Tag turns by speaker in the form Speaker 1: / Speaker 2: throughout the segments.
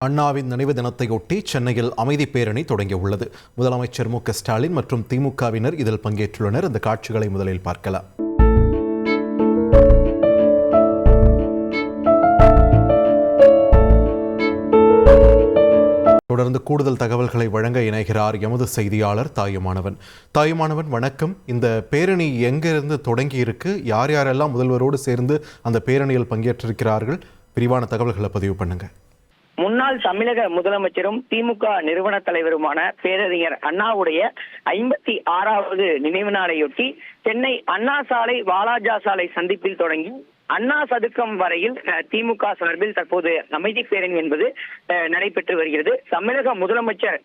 Speaker 1: அண்ணாவின் நினைவு தினத்தையொட்டி சென்னையில் அமைதி பேரணி தொடங்கியுள்ளது. முதலமைச்சர் மு.க. ஸ்டாலின் மற்றும் திமுகவினர் இதில் பங்கேற்றுள்ளனர். இந்த காட்சிகளை முதலில் பார்க்கலாம். தொடர்ந்து கூடுதல் தகவல்களை வழங்க இணைகிறார் எமது செய்தியாளர் தாயுமானவன். தாயுமானவன், வணக்கம். இந்த பேரணி எங்கிருந்து தொடங்கி இருக்கு? யார் யாரெல்லாம் முதல்வரோடு சேர்ந்து அந்த பேரணியில் பங்கேற்றிருக்கிறார்கள்? விரிவான தகவல்களை பதிவு பண்ணுங்க.
Speaker 2: முன்னாள் தமிழக முதலமைச்சரும் திமுக நிறுவன தலைவருமான பேரறிஞர் அண்ணாவுடைய 56வது நினைவு நாளையொட்டி சென்னை அண்ணா சாலை வாலாஜா சாலை சந்திப்பில் தொடங்கி அண்ணா சதுக்கம் வரையில் திமுக சார்பில் தற்போது அமைதி பேரணி என்பது நடைபெற்று வருகிறது. தமிழக முதலமைச்சர்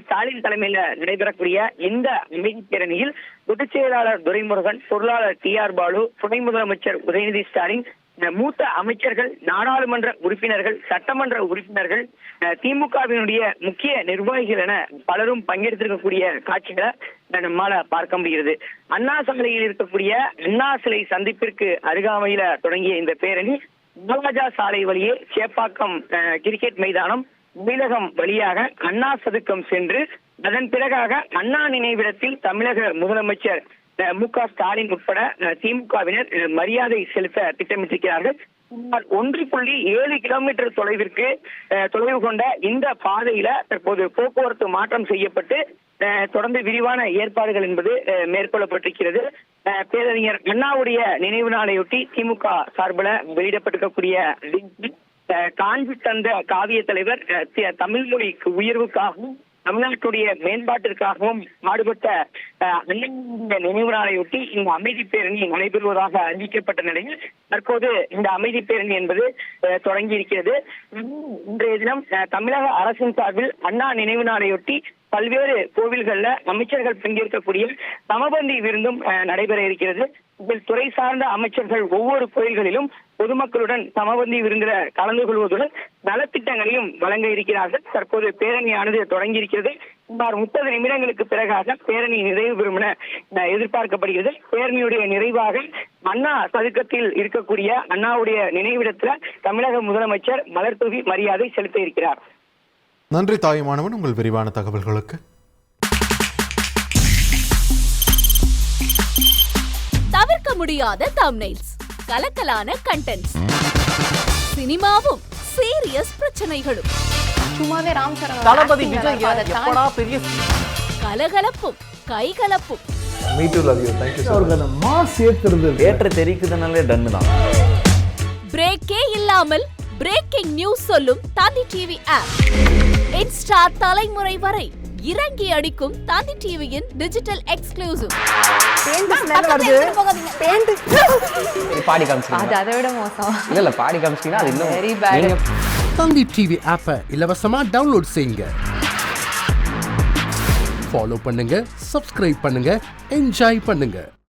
Speaker 2: ஸ்டாலின் தலைமையில் நடைபெறக்கூடிய இந்த அமைதி பேரணியில் பொதுச் செயலாளர் துரைமுருகன், பொருளாளர் டி.ஆர். பாலு, துணை முதலமைச்சர் உதயநிதி ஸ்டாலின், மூத்த அமைச்சர்கள், நாடாளுமன்ற உறுப்பினர்கள், சட்டமன்ற உறுப்பினர்கள், திமுகவினுடைய முக்கிய நிர்வாகிகள் என பலரும் பங்கெடுத்திருக்கக்கூடிய காட்சிகளை நம்மால பார்க்க முடிகிறது. அண்ணா சாலையில் இருக்கக்கூடிய அண்ணா சிலை சந்திப்பிற்கு அருகாமையில தொடங்கிய இந்த பேரணி வாலாஜா சாலை வழியே சேப்பாக்கம் கிரிக்கெட் மைதானம், தமிழகம் வழியாக அண்ணா சதுக்கம் சென்று அதன் பிறகாக அண்ணா நினைவிடத்தில் தமிழக முதலமைச்சர் மு.க. ஸ்டாலின் உட்பட திமுகவினர் மரியாதை செலுத்த திட்டமிட்டிருக்கிறார்கள். 1.7 கிலோமீட்டர் தொலைவு கொண்ட இந்த பாதையில தற்போது போக்குவரத்து மாற்றம் செய்யப்பட்டு தொடர்ந்து விரிவான ஏற்பாடுகள் என்பது மேற்கொள்ளப்பட்டிருக்கிறது. பேரறிஞர் அண்ணாவுடைய நினைவு நாளையொட்டி திமுக சார்பில் வெளியிடப்பட்டிருக்கக்கூடிய காஞ்சி தந்த காவிய தலைவர் தமிழ் மொழிக்கு உயர்வுக்காகவும் தமிழ்நாட்டுடைய மேம்பாட்டிற்காகவும் பாடுபட்ட நினைவு நாளையொட்டி இந்த அமைதி பேரணி நடைபெறுவதாக அறிவிக்கப்பட்ட நிலையில் தற்போது இந்த அமைதி பேரணி என்பது தொடங்கி இருக்கிறது. இன்றைய தினம் தமிழக அரசின் சார்பில் அண்ணா நினைவு நாளையொட்டி பல்வேறு கோவில்கள்ல அமைச்சர்கள் பங்கேற்கக்கூடிய சமபந்தி விருந்தும் நடைபெற இருக்கிறது. இதில் துறை சார்ந்த அமைச்சர்கள் ஒவ்வொரு கோயில்களிலும் பொதுமக்களுடன் சமபந்தி விருந்தில் கலந்து கொள்வதுடன் நலத்திட்டங்களையும் வழங்க இருக்கிறார்கள். தற்போது பேரணியானது தொடங்கி இருக்கிறது. சுமார் 30 நிமிடங்களுக்கு பிறகாக பேரணி நிறைவு பெறும் என எதிர்பார்க்கப்படுகிறது. பேரணியுடைய நிறைவாக அண்ணா சதுக்கத்தில் இருக்கக்கூடிய அண்ணாவுடைய நினைவிடத்துல தமிழக முதலமைச்சர் மலர் தூவி மரியாதை செலுத்த இருக்கிறார்.
Speaker 1: நன்றி தாயுமானவன், உங்கள் விரிவான தகவல்களுக்கு.
Speaker 3: தவிர்க்க முடியாத தம்ப்நெயில்ஸ், கலக்கலான கண்டென்ட்ஸ், சினிமாவும் சீரியஸ் பிரச்சனைகளும்,
Speaker 4: சும்மாவே ராம் சரண்
Speaker 5: தளபதி விஜய் எப்படா பெரிய
Speaker 3: கலகலப்பும் கைகலப்பும்.
Speaker 5: Me too love you. Thank you
Speaker 6: அவர்களை மாஸ் ஏத்துறது
Speaker 5: ஏற்ற தெரிக்குதனாலே டன் தான்.
Speaker 3: பிரேக்கே இல்லாமல் பிரேக்கிங் நியூஸ் சொல்லும் தந்தி டிவி ஆப். இன்ஸ்டா தலைமுறை வரை இறங்கி அடிக்கும் தந்தி டிவியின் டிஜிட்டல் எக்ஸ்க்ளூசிவ்.
Speaker 5: பாடி காமிச்சீங்க,
Speaker 4: அது அதை விட மோசம்.
Speaker 5: இல்ல பாடி காமிச்சீங்கன்னா அது இன்னும்
Speaker 4: வெரி பேட்.
Speaker 6: தந்தி டிவி ஆப்பை இலவசமா டவுன்லோட் செய்யுங்க. ஃபாலோ பண்ணுங்க, சப்ஸ்கிரைப் பண்ணுங்க, என்ஜாய் பண்ணுங்க.